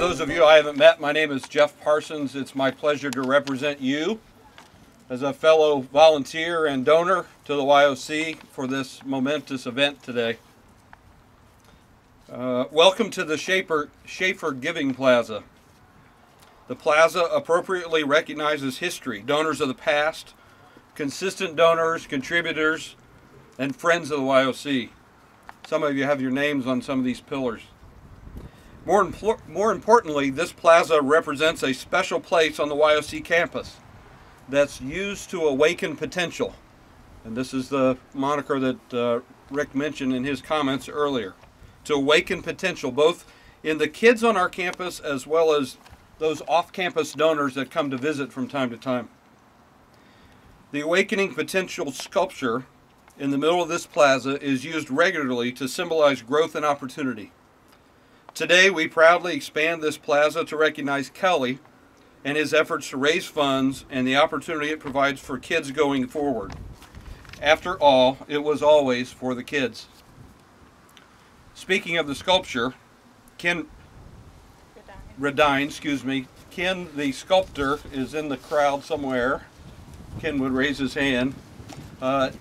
those of you I haven't met, my name is Jeff Parsons. It's my pleasure to represent you as a fellow volunteer and donor to the YOC for this momentous event today. Welcome to the Shafer Giving Plaza. The plaza appropriately recognizes history, donors of the past, consistent donors, contributors, and friends of the YOC. Some of you have your names on some of these pillars. More importantly, this plaza represents a special place on the YOC campus that's used to awaken potential. And this is the moniker that Rick mentioned in his comments earlier. To awaken potential, both in the kids on our campus as well as those off-campus donors that come to visit from time to time. The Awakening Potential sculpture in the middle of this plaza is used regularly to symbolize growth and opportunity. Today, we proudly expand this plaza to recognize Kelly and his efforts to raise funds and the opportunity it provides for kids going forward. After all, it was always for the kids. Speaking of the sculpture, Ken the sculptor, is in the crowd somewhere. Ken would raise his hand.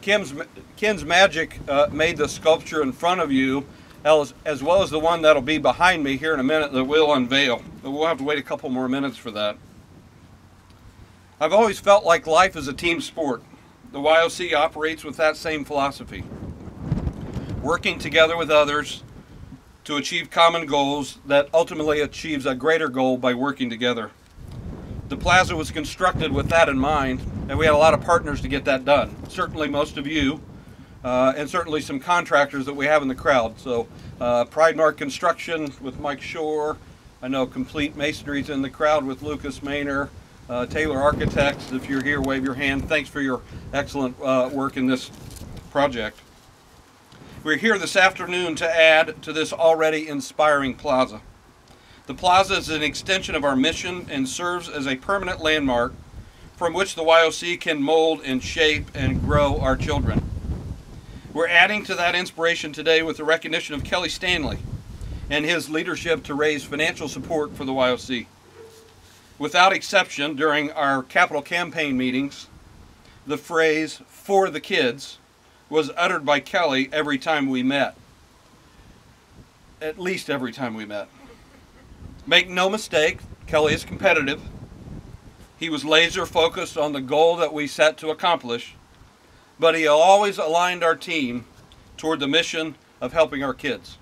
Ken's magic made the sculpture in front of you, as well as the one that'll be behind me here in a minute that we'll unveil. But we'll have to wait a couple more minutes for that. I've always felt like life is a team sport. The YOC operates with that same philosophy. Working together with others to achieve common goals that ultimately achieves a greater goal by working together. The plaza was constructed with that in mind, and we had a lot of partners to get that done. Certainly most of you, and certainly some contractors that we have in the crowd. So Pride Mark Construction with Mike Shore. I know Complete Masonry's in the crowd with Lucas Maynor. Taylor Architects, if you're here, wave your hand. Thanks for your excellent work in this project. We're here this afternoon to add to this already inspiring plaza. The plaza is an extension of our mission and serves as a permanent landmark from which the YOC can mold and shape and grow our children. We're adding to that inspiration today with the recognition of Kelly Stanley and his leadership to raise financial support for the YOC. Without exception, during our capital campaign meetings, the phrase, "for the kids," was uttered by Kelly every time we met. At least every time we met. Make no mistake, Kelly is competitive. He was laser focused on the goal that we set to accomplish, but he always aligned our team toward the mission of helping our kids.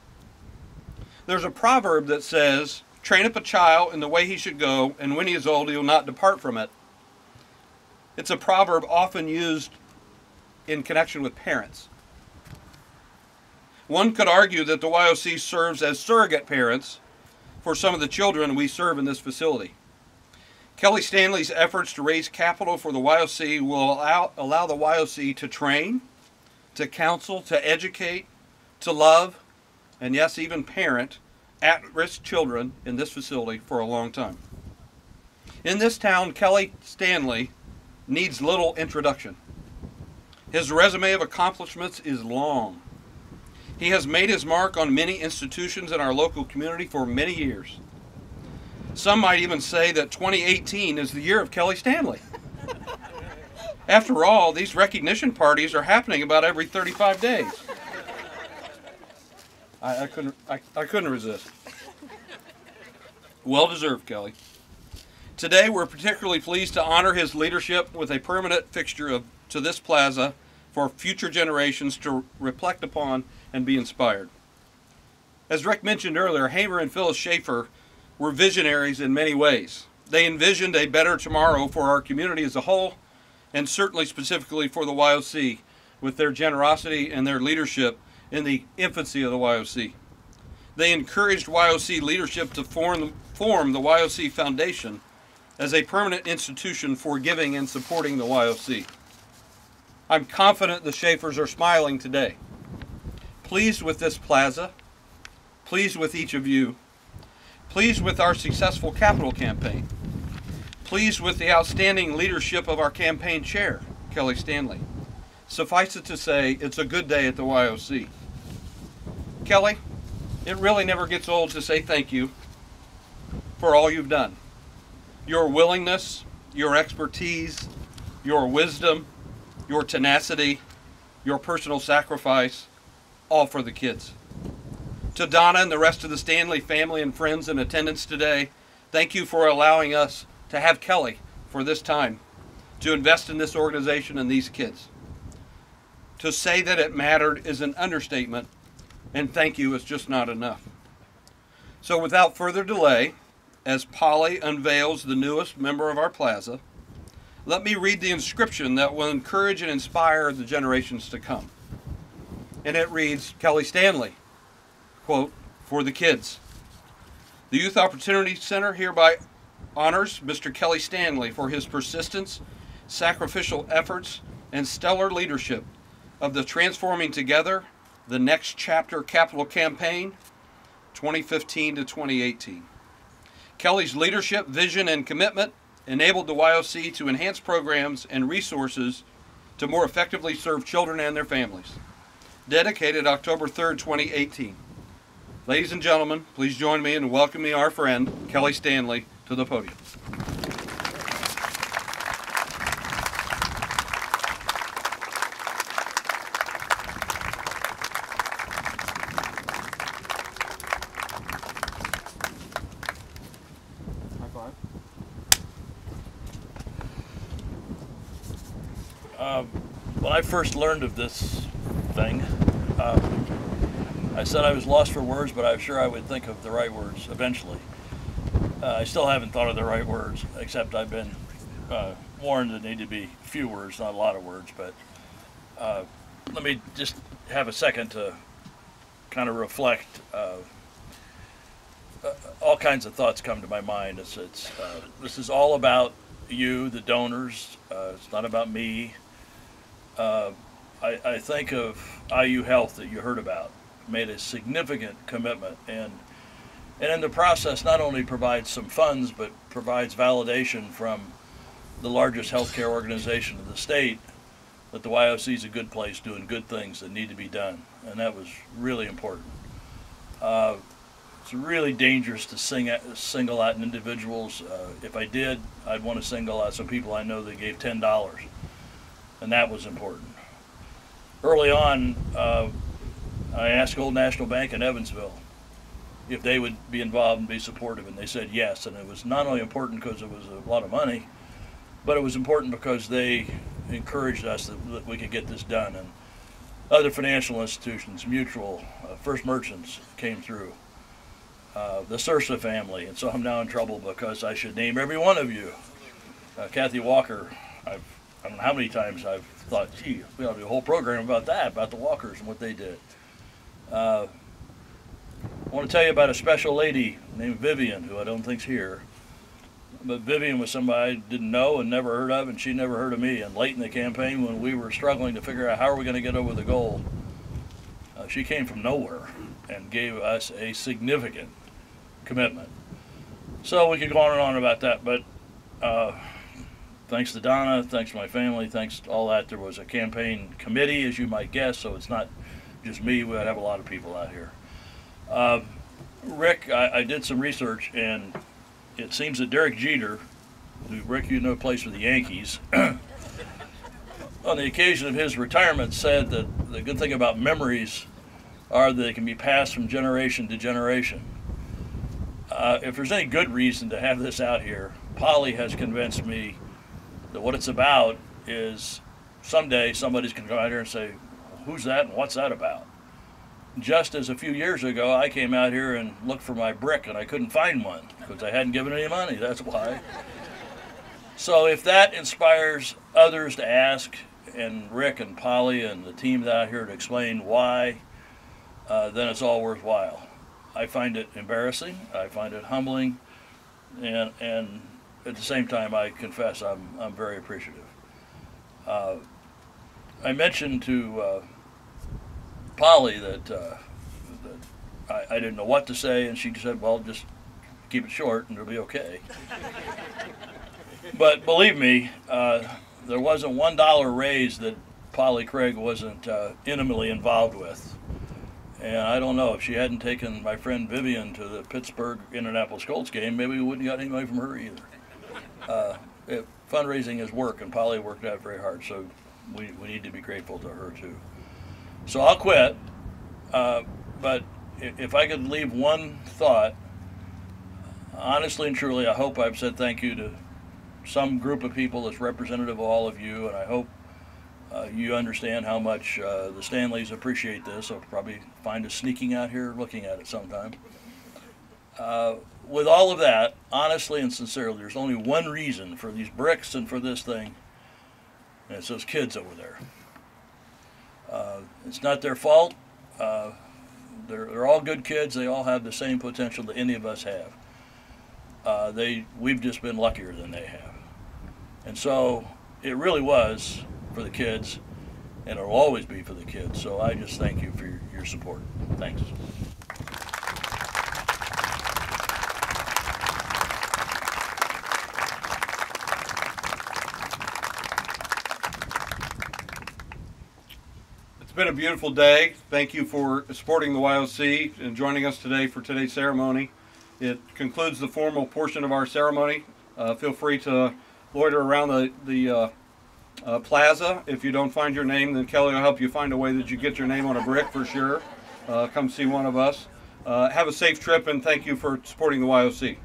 There's a proverb that says, "Train up a child in the way he should go, and when he is old, he will not depart from it." It's a proverb often used in connection with parents. One could argue that the YOC serves as surrogate parents for some of the children we serve in this facility. Kelly Stanley's efforts to raise capital for the YOC will allow the YOC to train, to counsel, to educate, to love, and yes, even parent at-risk children in this facility for a long time. In this town, Kelly Stanley needs little introduction. His resume of accomplishments is long. He has made his mark on many institutions in our local community for many years. Some might even say that 2018 is the year of Kelly Stanley. After all, these recognition parties are happening about every 35 days. I couldn't resist. Well deserved, Kelly. Today, we're particularly pleased to honor his leadership with a permanent fixture to this plaza for future generations to reflect upon and be inspired. As Rick mentioned earlier, Hamer and Phyllis Shafer were visionaries in many ways. They envisioned a better tomorrow for our community as a whole, and certainly specifically for the YOC, with their generosity and their leadership in the infancy of the YOC. They encouraged YOC leadership to form the YOC Foundation as a permanent institution for giving and supporting the YOC. I'm confident the Shafers are smiling today, pleased with this plaza, pleased with each of you, pleased with our successful capital campaign, pleased with the outstanding leadership of our campaign chair, Kelly Stanley. Suffice it to say, it's a good day at the YOC. Kelly, it really never gets old to say thank you. for all you've done. Your willingness, your expertise, your wisdom, your tenacity, your personal sacrifice, all for the kids. To Donna and the rest of the Stanley family and friends in attendance today, thank you for allowing us to have Kelly for this time, to invest in this organization and these kids. To say that it mattered is an understatement, and thank you is just not enough. So without further delay, as Polly unveils the newest member of our plaza, let me read the inscription that will encourage and inspire the generations to come. And it reads, Kelly Stanley, quote, for the kids. The Youth Opportunity Center hereby honors Mr. Kelly Stanley for his persistence, sacrificial efforts, and stellar leadership of the Transforming Together, the Next Chapter Capital Campaign, 2015 to 2018. Kelly's leadership, vision, and commitment enabled the YOC to enhance programs and resources to more effectively serve children and their families. Dedicated October 3rd, 2018. Ladies and gentlemen, please join me in welcoming our friend, Kelly Stanley, to the podium. When I first learned of this thing, I said I was lost for words, but I'm sure I would think of the right words eventually. I still haven't thought of the right words, except I've been warned that need to be few words, not a lot of words. But let me just have a second to kind of reflect. All kinds of thoughts come to my mind. This is all about you, the donors. It's not about me. I think of IU Health that you heard about, made a significant commitment, and in the process not only provides some funds, but provides validation from the largest healthcare organization in the state that the YOC is a good place doing good things that need to be done, and that was really important. It's really dangerous to single out individuals. If I did, I'd want to single out some people I know that gave $10. And that was important. Early on, I asked Old National Bank in Evansville if they would be involved and be supportive, and they said yes. And it was not only important because it was a lot of money, but it was important because they encouraged us that we could get this done. And other financial institutions, Mutual, First Merchants came through, the Sursa family, and so I'm now in trouble because I should name every one of you. Kathy Walker, I don't know how many times I've thought, gee, we ought to do a whole program about that, about the Walkers and what they did. I want to tell you about a special lady named Vivian, who I don't think's here. But Vivian was somebody I didn't know and never heard of, and she never heard of me. And late in the campaign, when we were struggling to figure out how are we going to get over the goal, she came from nowhere and gave us a significant commitment. So we could go on and on about that, but thanks to Donna, thanks to my family, thanks to all that. There was a campaign committee, as you might guess, so it's not just me. We'd have a lot of people out here. Rick, I did some research, and it seems that Derek Jeter, who, Rick, you know, plays for the Yankees, on the occasion of his retirement said that the good thing about memories are that they can be passed from generation to generation. If there's any good reason to have this out here, Polly has convinced me that what it's about is someday somebody's going to go out here and say, who's that and what's that about? Just as a few years ago, I came out here and looked for my brick and I couldn't find one because I hadn't given any money, that's why. So if that inspires others to ask, and Rick and Polly and the team out here to explain why, then it's all worthwhile. I find it embarrassing, I find it humbling, and at the same time, I confess I'm very appreciative. I mentioned to Polly that I didn't know what to say, and she said, well, just keep it short and it'll be okay. But believe me, there wasn't $1 raised that Polly Craig wasn't intimately involved with. And I don't know, if she hadn't taken my friend Vivian to the Pittsburgh-Indianapolis Colts game, maybe we wouldn't have got any money from her either. Fundraising is work, and Polly worked out very hard, so we need to be grateful to her too. So I'll quit, but if I could leave one thought, honestly and truly, I hope I've said thank you to some group of people that's representative of all of you, and I hope you understand how much the Stanleys appreciate this. I'll probably find us sneaking out here looking at it sometime. With all of that, honestly and sincerely, there's only one reason for these bricks and for this thing, and it's those kids over there. It's not their fault. They're all good kids. They all have the same potential that any of us have. We've just been luckier than they have. And so it really was for the kids, and it'll always be for the kids. So I just thank you for your support. Thanks. It's been a beautiful day. Thank you for supporting the YOC and joining us today for today's ceremony. It concludes the formal portion of our ceremony. Feel free to loiter around the plaza. If you don't find your name, then Kelly will help you find a way that you get your name on a brick for sure. Come see one of us. Have a safe trip, and thank you for supporting the YOC.